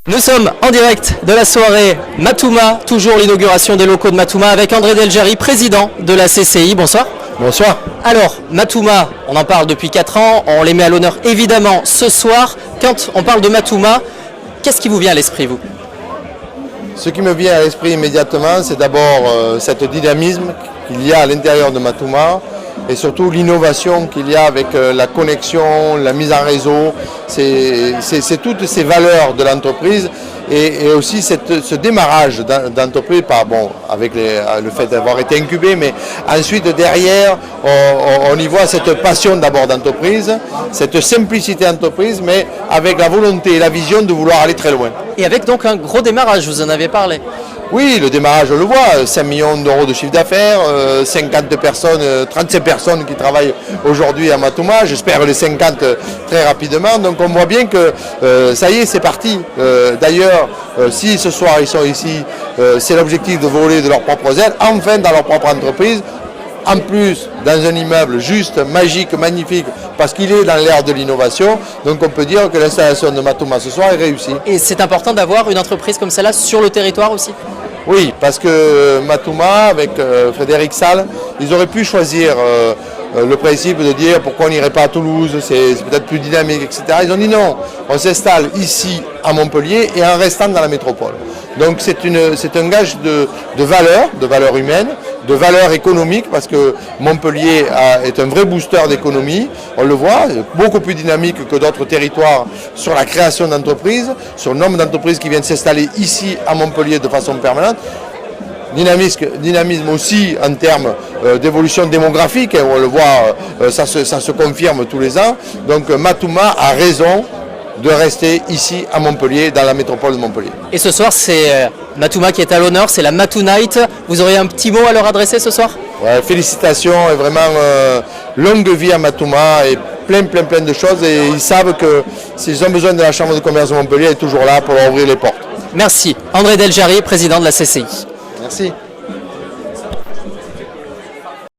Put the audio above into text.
Nous sommes en direct de la soirée Matouma, toujours l'inauguration des locaux de Matouma avec André Delgiary, président de la CCI. Bonsoir. Bonsoir. Alors, Matouma, on en parle depuis 4 ans, on les met à l'honneur évidemment ce soir. Quand on parle de Matouma, qu'est-ce qui vous vient à l'esprit, vous? Ce qui me vient à l'esprit immédiatement, c'est d'abord cet dynamisme qu'il y a à l'intérieur de Matouma et surtout l'innovation qu'il y a avec la connexion, la mise en réseau. C'est toutes ces valeurs de l'entreprise et aussi ce démarrage d'entreprise, avec le fait d'avoir été incubé, mais ensuite derrière, on y voit cette passion d'abord d'entreprise, cette simplicité d'entreprise, mais avec la volonté et la vision de vouloir aller très loin. Et avec donc un gros démarrage, vous en avez parlé. Oui, le démarrage, on le voit, 5 millions d'euros de chiffre d'affaires, 50 personnes, 35 personnes qui travaillent aujourd'hui à Matouma, j'espère les 50 très rapidement, donc on voit bien que ça y est, c'est parti. D'ailleurs, si ce soir ils sont ici, c'est l'objectif de voler de leurs propres ailes, enfin dans leur propre entreprise, en plus dans un immeuble juste, magique, magnifique, parce qu'il est dans l'ère de l'innovation, donc on peut dire que l'installation de Matouma ce soir est réussie. Et c'est important d'avoir une entreprise comme celle-là sur le territoire aussi? Oui, parce que Matouma, avec Frédéric Salle, ils auraient pu choisir le principe de dire pourquoi on n'irait pas à Toulouse, c'est peut-être plus dynamique, etc. Ils ont dit non, on s'installe ici à Montpellier et en restant dans la métropole. Donc c'est un gage de valeur humaine, de valeur économique, parce que Montpellier est un vrai booster d'économie, on le voit, beaucoup plus dynamique que d'autres territoires sur la création d'entreprises, sur le nombre d'entreprises qui viennent s'installer ici à Montpellier de façon permanente. Dynamisme aussi en termes d'évolution démographique, on le voit, ça se confirme tous les ans. Donc Matouma a raison de rester ici à Montpellier, dans la métropole de Montpellier. Et ce soir, c'est Matouma qui est à l'honneur, c'est la Matou Night. Vous auriez un petit mot à leur adresser ce soir? Ouais, félicitations et vraiment longue vie à Matouma et plein de choses. Et ils savent que s'ils ont besoin de la Chambre de commerce de Montpellier, elle est toujours là pour leur ouvrir les portes. Merci. André Delgiary, président de la CCI. Merci.